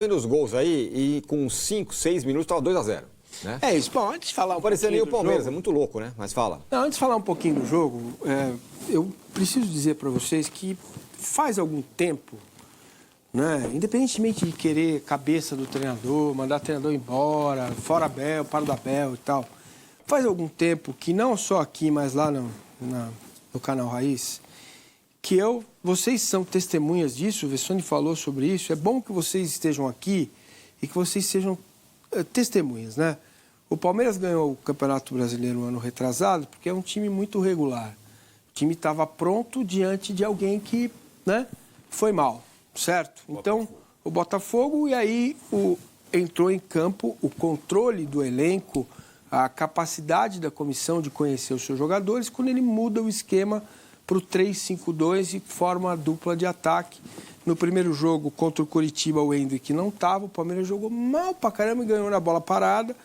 Vendo os gols aí e com 5, 6 minutos estava 2-0, né? É isso. Bom, antes de falar Não parecia nem o Palmeiras, jogo, é muito louco, né? Mas fala. Não, antes de falar um pouquinho do jogo, eu preciso dizer para vocês que faz algum tempo, né, independentemente de querer cabeça do treinador, mandar o treinador embora, fora Abel, para do Abel e tal, faz algum tempo que não só aqui, mas lá no canal Raiz, que vocês são testemunhas disso, o Vessone falou sobre isso, é bom que vocês estejam aqui e que vocês sejam testemunhas, né? O Palmeiras ganhou o Campeonato Brasileiro ano retrasado porque é um time muito regular. O time estava pronto diante de alguém que, né, foi mal, certo? Então, o Botafogo, e aí entrou em campo o controle do elenco, a capacidade da comissão de conhecer os seus jogadores, quando ele muda o esquema para o 3-5-2 e forma a dupla de ataque. No primeiro jogo contra o Coritiba, o Hendrick não estava, o Palmeiras jogou mal pra caramba e ganhou na bola parada.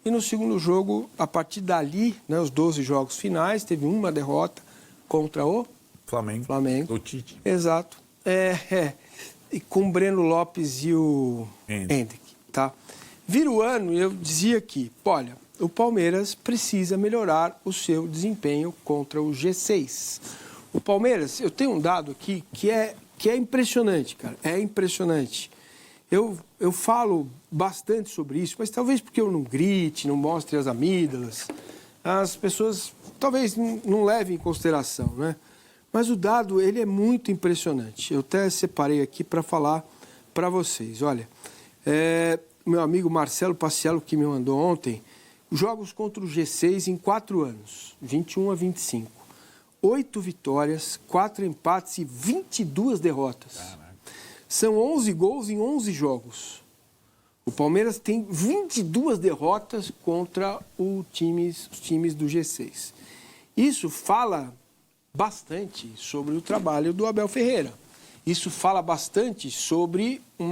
E no segundo jogo, a partir dali, né, os 12 jogos finais, teve uma derrota contra o Flamengo. Do Tite. Exato. E com o Breno Lopes e o Hendrick, tá? Vira o ano e eu dizia aqui, olha, o Palmeiras precisa melhorar o seu desempenho contra o G6. O Palmeiras, eu tenho um dado aqui que é impressionante, cara. É impressionante. Eu falo bastante sobre isso, mas talvez porque eu não grite, não mostre as amígdalas, as pessoas talvez não levem em consideração, né? Mas o dado, ele é muito impressionante. Eu até separei aqui para falar para vocês. Olha, meu amigo Marcelo Paciello, que me mandou ontem, jogos contra o G6 em 4 anos, 21-25. 8 vitórias, 4 empates e 22 derrotas. Caraca. São 11 gols em 11 jogos. O Palmeiras tem 22 derrotas contra os times do G6. Isso fala bastante sobre o trabalho do Abel Ferreira. Isso fala bastante sobre um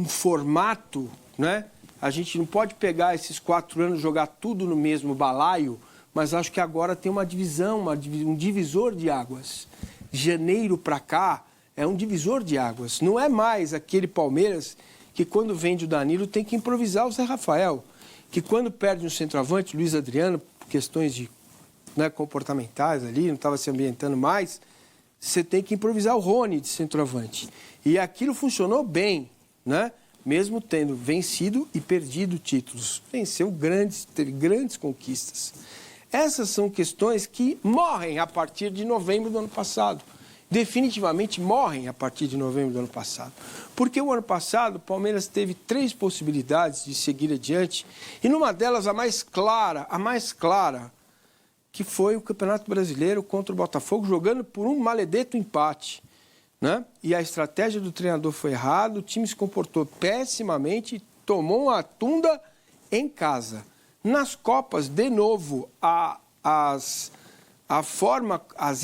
formato, né? A gente não pode pegar esses 4 anos e jogar tudo no mesmo balaio, mas acho que agora tem uma divisão, um divisor de águas. De janeiro para cá é um divisor de águas. Não é mais aquele Palmeiras que quando vende o Danilo tem que improvisar o Zé Rafael. Que quando perde um centroavante, Luiz Adriano, por questões de, né, comportamentais ali, não estava se ambientando mais, você tem que improvisar o Rony de centroavante. E aquilo funcionou bem, né? Mesmo tendo vencido e perdido títulos. Venceu teve grandes conquistas. Essas são questões que morrem a partir de novembro do ano passado. Definitivamente morrem a partir de novembro do ano passado. Porque o ano passado o Palmeiras teve 3 possibilidades de seguir adiante, e numa delas a mais clara, que foi o Campeonato Brasileiro contra o Botafogo, jogando por um maledeto empate, né? E a estratégia do treinador foi errada, o time se comportou pessimamente, tomou uma tunda em casa. Nas Copas, de novo, as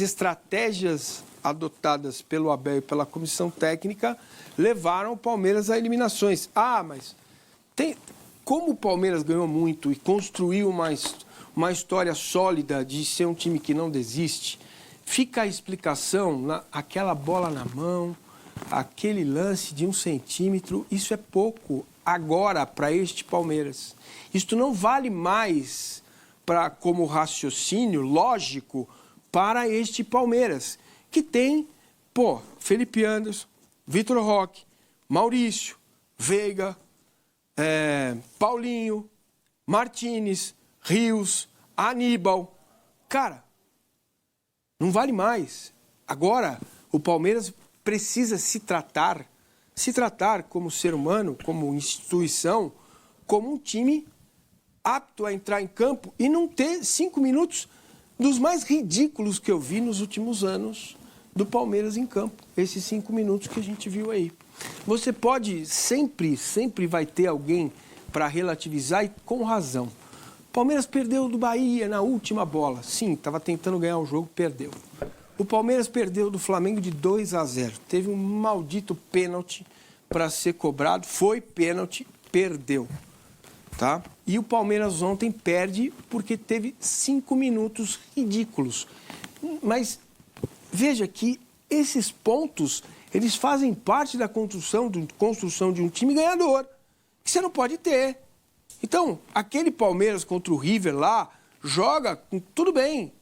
estratégias adotadas pelo Abel e pela comissão técnica levaram o Palmeiras a eliminações. Mas como o Palmeiras ganhou muito e construiu uma história sólida de ser um time que não desiste, fica a explicação, aquela bola na mão, aquele lance de 1 centímetro, isso é pouco agora para este Palmeiras. Isto não vale mais como raciocínio lógico para este Palmeiras, que tem, Felipe Anderson, Vitor Roque, Maurício, Veiga, Paulinho, Martínez, Rios, Aníbal. Cara, não vale mais. Agora, o Palmeiras precisa se tratar como ser humano, como instituição, como um time apto a entrar em campo e não ter 5 minutos dos mais ridículos que eu vi nos últimos anos do Palmeiras em campo. Esses 5 minutos que a gente viu aí. Você pode, sempre vai ter alguém para relativizar e com razão. O Palmeiras perdeu do Bahia na última bola. Sim, estava tentando ganhar o jogo, perdeu. O Palmeiras perdeu do Flamengo de 2-0. Teve um maldito pênalti para ser cobrado. Foi pênalti, perdeu. Tá? E o Palmeiras ontem perde porque teve 5 minutos ridículos. Mas veja que esses pontos Eles fazem parte da construção de um time ganhador, que você não pode ter. Então, aquele Palmeiras contra o River lá, joga tudo bem,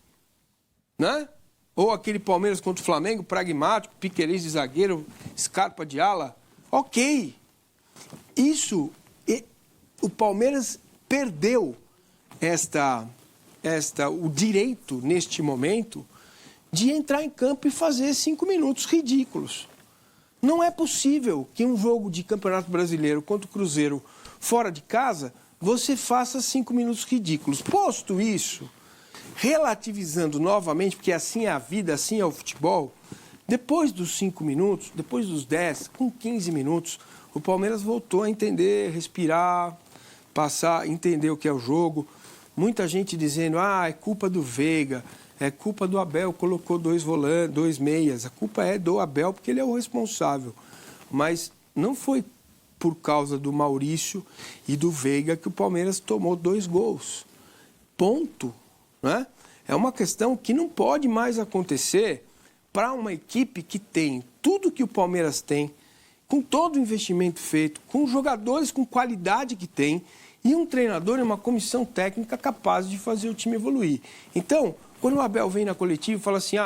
né? Ou aquele Palmeiras contra o Flamengo, pragmático, Piquerez de zagueiro, Scarpa de ala, ok. O Palmeiras perdeu o direito, neste momento, de entrar em campo e fazer 5 minutos ridículos. Não é possível que um jogo de Campeonato Brasileiro contra o Cruzeiro fora de casa, você faça 5 minutos ridículos. Posto isso, relativizando novamente, porque assim é a vida, assim é o futebol, depois dos 5 minutos, depois dos 10, com 15 minutos, o Palmeiras voltou a entender, respirar, passar, entender o que é o jogo. Muita gente dizendo, é culpa do Veiga, é culpa do Abel, colocou 2 volantes, 2 meias. A culpa é do Abel, porque ele é o responsável. Mas não foi por causa do Maurício e do Veiga que o Palmeiras tomou 2 gols. Ponto. Né? É uma questão que não pode mais acontecer para uma equipe que tem tudo que o Palmeiras tem, com todo o investimento feito, com jogadores com qualidade que tem, e um treinador e uma comissão técnica capaz de fazer o time evoluir. Então, quando o Abel vem na coletiva e fala assim,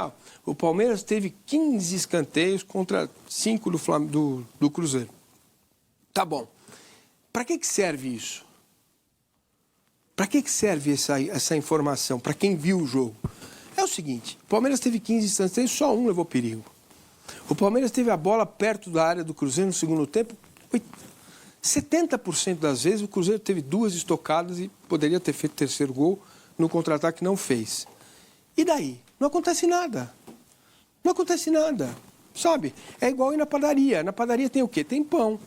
o Palmeiras teve 15 escanteios contra 5 do Cruzeiro. Tá bom. Para que serve isso? Para que serve essa informação? Para quem viu o jogo? É o seguinte, o Palmeiras teve 15 escanteios, só um levou perigo. O Palmeiras teve a bola perto da área do Cruzeiro no segundo tempo. 70% das vezes o Cruzeiro teve 2 estocadas e poderia ter feito o 3º gol no contra-ataque, não fez. E daí? Não acontece nada. Não acontece nada. Sabe? É igual ir na padaria. Na padaria tem o quê? Tem pão.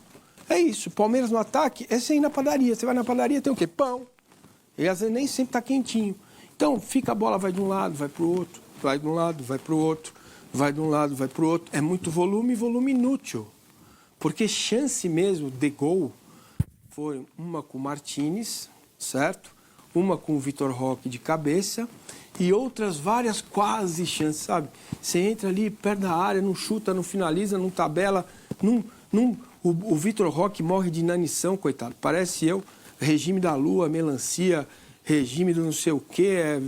É isso. Palmeiras no ataque é você ir na padaria. Você vai na padaria, tem o quê? Pão. E às vezes nem sempre está quentinho. Então, fica a bola, vai de um lado, vai para o outro. Vai de um lado, vai para o outro. Vai de um lado, vai para o outro. É muito volume e volume inútil. Porque chance mesmo de gol foi uma com o Martínez, certo? Uma com o Vitor Roque de cabeça e outras várias quase chances, sabe? Você entra ali perto da área, não chuta, não finaliza, não tabela, o Vitor Roque morre de inanição, coitado. Parece eu, regime da lua, melancia, regime do não sei o quê,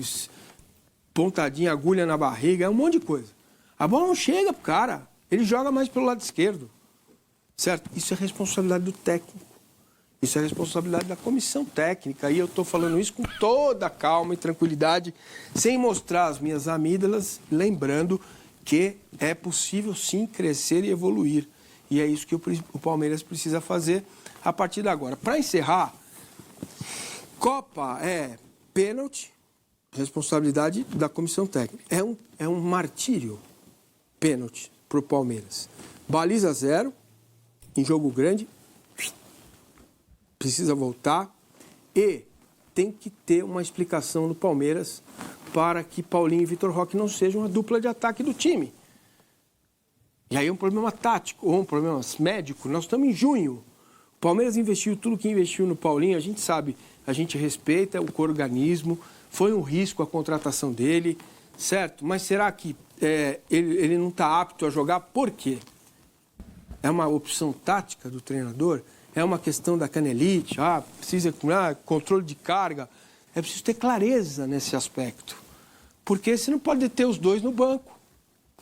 pontadinha, agulha na barriga, é um monte de coisa. A bola não chega pro cara, ele joga mais pelo lado esquerdo. Certo? Isso é responsabilidade do técnico. Isso é responsabilidade da comissão técnica. E eu estou falando isso com toda a calma e tranquilidade, sem mostrar as minhas amígdalas, lembrando que é possível sim crescer e evoluir. E é isso que o Palmeiras precisa fazer a partir de agora. Para encerrar, Copa é pênalti, responsabilidade da comissão técnica. É um martírio, pênalti para o Palmeiras. Baliza 0. Em jogo grande, precisa voltar e tem que ter uma explicação no Palmeiras para que Paulinho e Vitor Roque não sejam a dupla de ataque do time. E aí é um problema tático ou um problema médico. Nós estamos em junho. O Palmeiras investiu tudo que investiu no Paulinho, a gente sabe, a gente respeita o organismo, foi um risco a contratação dele, certo? Mas será que ele não está apto a jogar? Por quê? É uma opção tática do treinador? É uma questão da canelite? Precisa controle de carga? É preciso ter clareza nesse aspecto. Porque você não pode ter os dois no banco.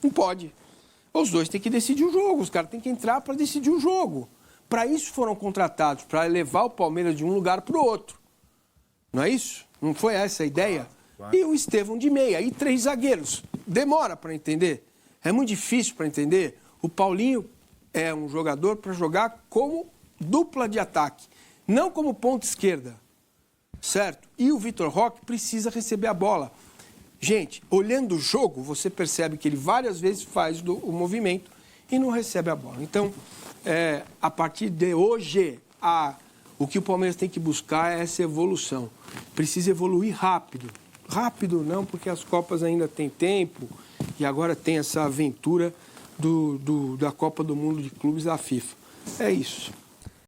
Não pode. Os dois têm que decidir o jogo. Os caras têm que entrar para decidir o jogo. Para isso foram contratados, para levar o Palmeiras de um lugar para o outro. Não é isso? Não foi essa a ideia? Claro. E o Estevão de meia. E 3 zagueiros. Demora para entender. É muito difícil para entender. O Paulinho é um jogador para jogar como dupla de ataque, não como ponta esquerda, certo? E o Vitor Roque precisa receber a bola. Gente, olhando o jogo, você percebe que ele várias vezes faz o movimento e não recebe a bola. Então, a partir de hoje, o que o Palmeiras tem que buscar é essa evolução. Precisa evoluir rápido. Rápido não, porque as Copas ainda têm tempo e agora tem essa aventura da Copa do Mundo de Clubes da FIFA. É isso.